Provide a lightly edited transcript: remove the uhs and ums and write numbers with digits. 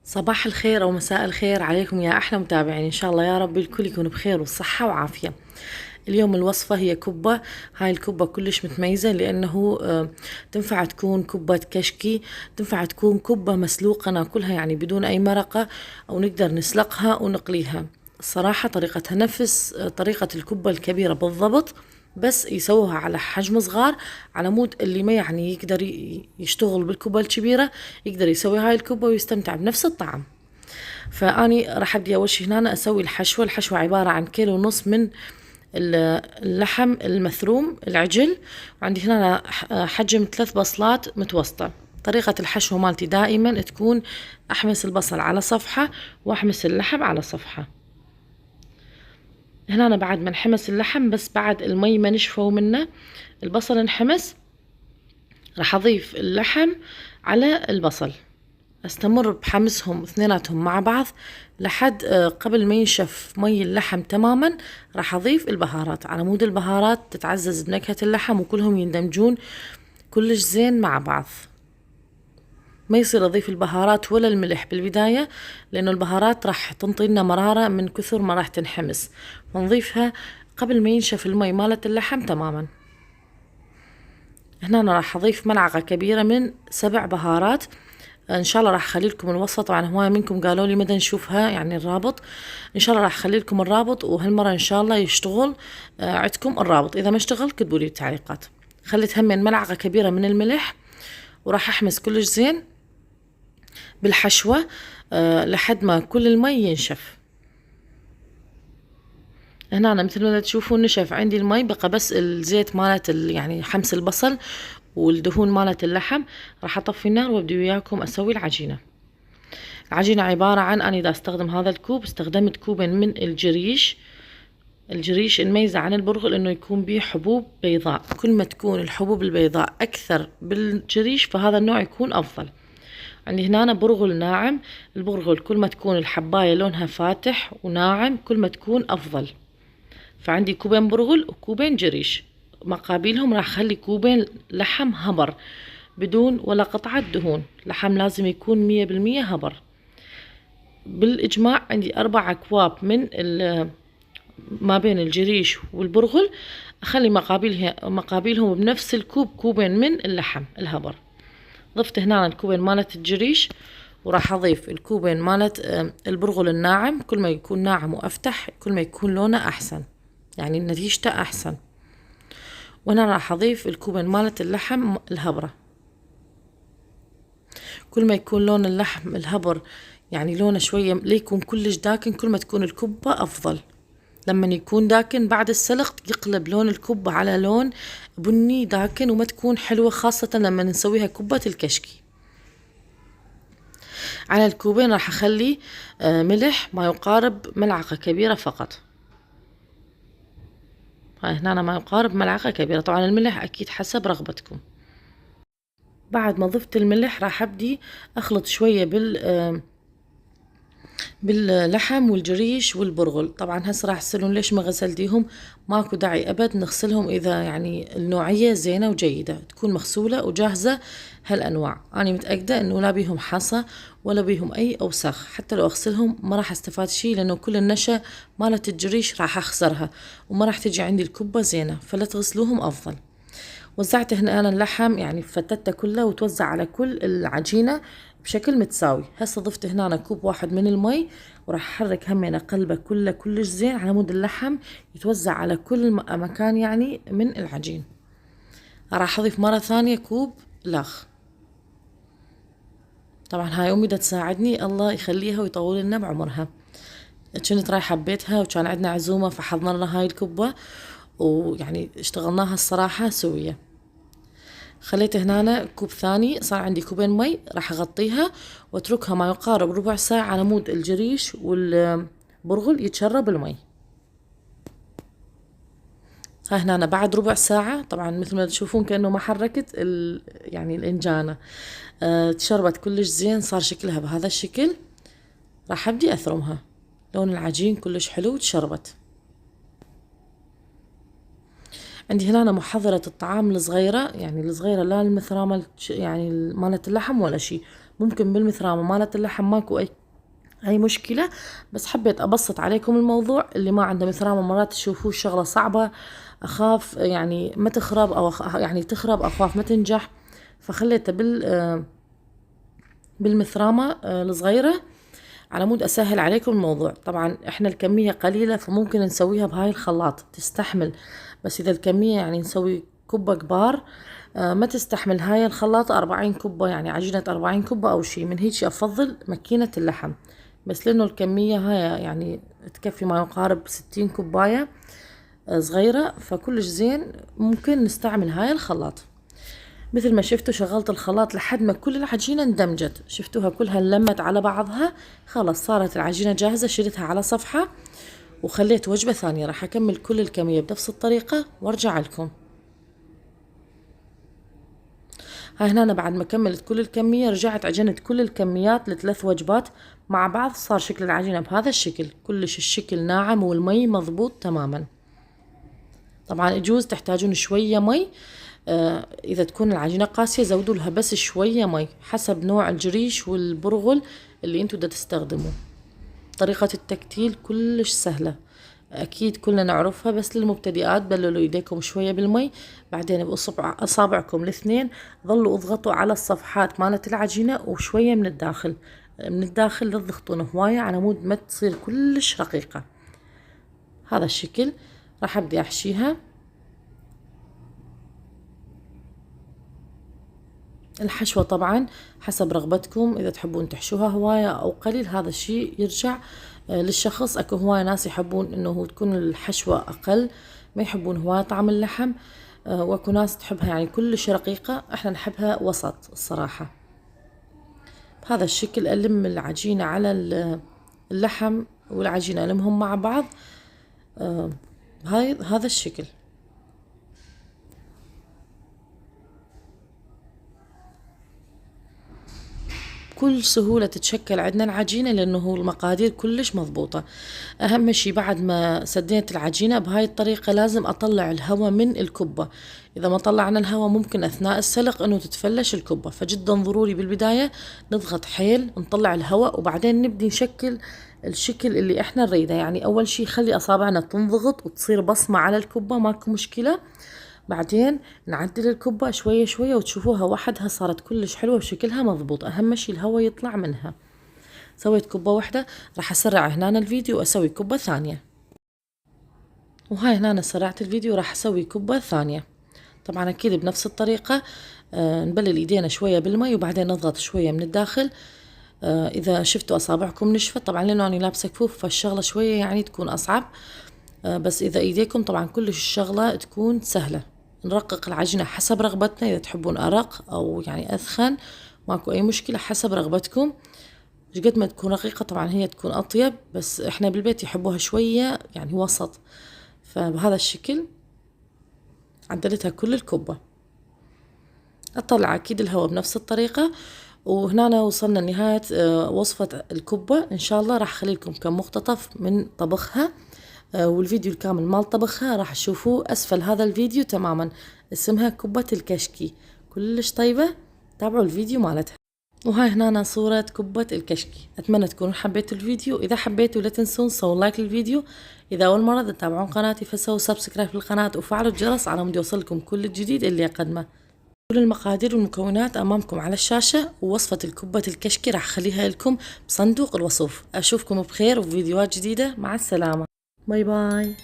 صباح الخير أو مساء الخير عليكم يا أحلى متابعين. إن شاء الله يا رب الكل يكون بخير والصحة وعافية. اليوم الوصفة هي كبة. هاي الكبة كلش متميزة لأنه تنفع تكون كبة كشكي، تنفع تكون كبة مسلوقة ناكلها يعني بدون أي مرقة، أو نقدر نسلقها ونقليها. الصراحة طريقتها نفس طريقة الكبة الكبيرة بالضبط، بس يسووها على حجم صغار، على مود اللي ما يعني يقدر يشتغل بالكبة الكبيرة يقدر يسوي هاي الكبة ويستمتع بنفس الطعم. فأني راح أبدي أول شي هنا أسوي الحشوة عبارة عن 1.5 كيلو من اللحم المثروم العجل، وعندي هنا حجم 3 بصلات متوسطة. طريقة الحشو مالتي دائما تكون أحمس البصل على صفحة وأحمس اللحم على صفحة. هنا أنا بعد ما انحمس اللحم، بس بعد المي ما نشفوا منه البصل انحمس، راح أضيف اللحم على البصل، استمر بحمسهم اثنيناتهم مع بعض لحد قبل ما ينشف مي اللحم تماما. راح اضيف البهارات على مود البهارات تتعزز بنكهة اللحم وكلهم يندمجون كلش زين مع بعض. ما يصير اضيف البهارات ولا الملح بالبداية، لانه البهارات راح تنطي لنا مرارة من كثر ما راح تنحمس، ونضيفها قبل ما ينشف المي مالت اللحم تماما. هنا أنا راح أضيف ملعقة كبيرة من 7 بهارات. ان شاء الله راح اخلي لكم الوصفه، طبعا هواي منكم قالوا لي مدى نشوفها يعني الرابط. ان شاء الله راح اخلي لكم الرابط، وهالمره ان شاء الله يشتغل عندكم الرابط. اذا ما اشتغل كتبوا لي بالتعليقات. خليت همين ملعقه كبيره من الملح، وراح احمس كلش زين بالحشوه لحد ما كل المي ينشف. هنا أنا مثل ما تشوفون نشف عندي المي، بقى بس الزيت مالت يعني حمس البصل والدهون مالت اللحم. راح اطفي النار وابدي وياكم اسوي العجينه. العجينة عبارة عن، أنا إذا استخدم هذا الكوب استخدمت كوبين من الجريش. الجريش الميزة عن البرغل إنه يكون به حبوب بيضاء، كل ما تكون الحبوب البيضاء أكثر بالجريش فهذا النوع يكون أفضل. عندي هنا برغل ناعم. البرغل كل ما تكون الحباية لونها فاتح وناعم كل ما تكون أفضل. فعندي كوبين برغل وكوبين جريش، مقابلهم راح أخلي كوبين لحم هبر بدون ولا قطعة دهون. لحم لازم يكون 100% هبر. بالإجماع عندي 4 أكواب من ما بين الجريش والبرغل، أخلي مقابلهم بنفس الكوب كوبين من اللحم الهبر. ضفت هنا الكوبين مالت الجريش، وراح أضيف الكوبين مالت البرغل الناعم. كل ما يكون ناعم وأفتح كل ما يكون لونه أحسن، يعني نتيجته أحسن. وهنا راح أضيف الكوبين مالت اللحم الهبرة. كل ما يكون لون اللحم الهبر يعني لونه شوية ليكون كلش داكن، كل ما تكون الكبة أفضل. لما يكون داكن بعد السلق يقلب لون الكبة على لون بني داكن وما تكون حلوة، خاصة لما نسويها كبة الكشكي. على الكوبين راح أخلي ملح ما يقارب ملعقة كبيرة فقط. هاي هنا ما يقارب ملعقة كبيرة، طبعا الملح أكيد حسب رغبتكم. بعد ما ضفت الملح راح أبدي أخلط شوية باللحم والجريش والبرغل. طبعا هسه راح تسألون ليش ما غسلتيهم؟ ماكو داعي ابد نغسلهم اذا يعني النوعية زينة وجيدة تكون مغسولة وجاهزة. هالانواع انا متأكدة انه لا بيهم حصى ولا بيهم اي اوساخ، حتى لو اغسلهم ما راح استفاد شي، لانه كل النشا مالت الجريش راح اخسرها وما راح تجي عندي الكبة زينة، فلا تغسلوهم افضل. وزعت هنا انا اللحم يعني فتته كله وتوزع على كل العجينة بشكل متساوي. هسه ضفت هنا أنا كوب واحد من المي، وراح احرك همين اقلبه كله كلش زين على مود اللحم يتوزع على كل مكان يعني من العجين. راح اضيف مرة ثانية كوب لخ. طبعا هاي امي دا تساعدني، الله يخليها ويطول لنا بعمرها. كنت رايحة ببيتها وكان عندنا عزومة فحضرنا هاي الكبة، ويعني اشتغلناها الصراحة سوية. خليت هنا كوب ثاني، صار عندي كوبين مي، راح اغطيها واتركها ما يقارب ربع ساعة على مود الجريش والبرغل يتشرب المي. ها هنا أنا بعد ربع ساعة، طبعا مثل ما تشوفون كأنه ما حركت يعني الإنجانة تشربت كلش زين، صار شكلها بهذا الشكل. راح أبدي أثرمها، لون العجين كلش حلو تشربت. عندي هنا أنا محضرة الطعام الصغيرة، يعني الصغيرة لا المثرى يعني مالت اللحم ولا شي، ممكن بالمثرامة مالت اللحم ماكو أي مشكلة، بس حبيت أبسط عليكم الموضوع. اللي ما عنده مثرامة مرات تشوفوه شغلة صعبة، أخاف يعني ما تخرب أو يعني تخرب، أخاف ما تنجح، فخليته بالمثرامة الصغيرة على مود أسهل عليكم الموضوع. طبعا إحنا الكمية قليلة فممكن نسويها بهاي الخلاط تستحمل، بس إذا الكمية يعني نسوي كبة كبار ما تستحمل هاي الخلاطة 40 كبة، يعني عجينة 40 كبة أو شي من هيك، أفضل ماكينة اللحم، بس لأنه الكمية هاي يعني تكفي ما يقارب 60 كوباية صغيرة، فكلش زين ممكن نستعمل هاي الخلاط. مثل ما شفتوا شغلت الخلاط لحد ما كل العجينة اندمجت، شفتوها كلها انلمت على بعضها، خلاص صارت العجينة جاهزة. شلتها على صفحة وخليت وجبة ثانية. راح أكمل كل الكمية بنفس الطريقة وارجع لكم. هاي هنا أنا بعد ما كملت كل الكمية رجعت عجنت كل الكميات ل3 وجبات مع بعض. صار شكل العجينة بهذا الشكل، كلش الشكل ناعم والمي مضبوط تماما. طبعا يجوز تحتاجون شوية مي، إذا تكون العجينة قاسية زودوا لها بس شوية مي حسب نوع الجريش والبرغل اللي انتو دا تستخدموه. طريقة التكتيل كلش سهلة، أكيد كلنا نعرفها، بس للمبتدئات بللوا إيديكم شوية بالمي، بعدين بأصابعكم الاثنين ظلوا اضغطوا على الصفحات مالت العجينة وشوية من الداخل، من الداخل لا تضغطون هواية على مود ما تصير كلش رقيقة. هذا الشكل راح أبدي أحشيها. الحشوة طبعا حسب رغبتكم، إذا تحبون تحشوها هواية أو قليل هذا الشيء يرجع للشخص. أكو هواية ناس يحبون إنه تكون الحشوة أقل، ما يحبون هواية طعم اللحم، وأكو ناس تحبها يعني كلش رقيقة، إحنا نحبها وسط الصراحة. بهذا الشكل ألم العجينة على اللحم والعجينة ألمهم مع بعض هذا الشكل. بكل سهولة تتشكل عندنا العجينة لأنه المقادير كلش مضبوطة. أهم شي بعد ما سديت العجينة بهاي الطريقة لازم أطلع الهواء من الكبة. إذا ما طلعنا الهواء ممكن أثناء السلق أنه تتفلش الكبة، فجدا ضروري بالبداية نضغط حيل نطلع الهواء وبعدين نبدي نشكل الشكل اللي احنا نريده. يعني أول شي خلي أصابعنا تنضغط وتصير بصمة على الكبة، ماكو مشكلة. بعدين نعدل الكبة شوية شوية وتشوفوها وحدها صارت كلش حلوة وشكلها مضبوط. أهم شي الهواء يطلع منها. سويت كبة واحدة، راح أسرع هنا الفيديو وأسوي كبة ثانية. وهاي هنا سرعت الفيديو راح أسوي كبة ثانية. طبعا أكيد بنفس الطريقة نبلل إيدينا شوية بالمي وبعدين نضغط شوية من الداخل. إذا شفتوا أصابعكم نشفت طبعا لأنه أنا لابسة كفوف فالشغلة شوية يعني تكون أصعب، بس إذا إيديكم طبعا كلش الشغلة تكون سهلة. نرقق العجينة حسب رغبتنا، إذا تحبون أرق أو يعني أثخن ماكو أي مشكلة حسب رغبتكم. قد ما تكون رقيقة طبعا هي تكون أطيب، بس إحنا بالبيت يحبوها شوية يعني وسط. فبهذا الشكل عدلتها كل الكبة. أطلع أكيد الهواء بنفس الطريقة. وهنا وصلنا لنهاية وصفة الكبة. إن شاء الله راح أخلي لكم كم مقتطف من طبخها، والفيديو الكامل مال طبخها راح تشوفوه أسفل هذا الفيديو تماما. اسمها كبة الكشكي، كلش طيبة، تابعوا الفيديو مالتها. وهاي هنا صورة كبة الكشكي. أتمنى تكونوا حبيتوا الفيديو. إذا حبيتوا لا تنسون سووا لايك للفيديو. إذا أول مرة تتابعون قناتي فسووا سبسكرايب للقناة وفعلوا الجرس على مود يوصلكم كل الجديد اللي أقدمه. كل المقادير والمكونات أمامكم على الشاشة، ووصفة الكبة الكشكي راح أخليها لكم بصندوق الوصف. أشوفكم بخير وفيديوهات جديدة. مع السلامة، باي باي.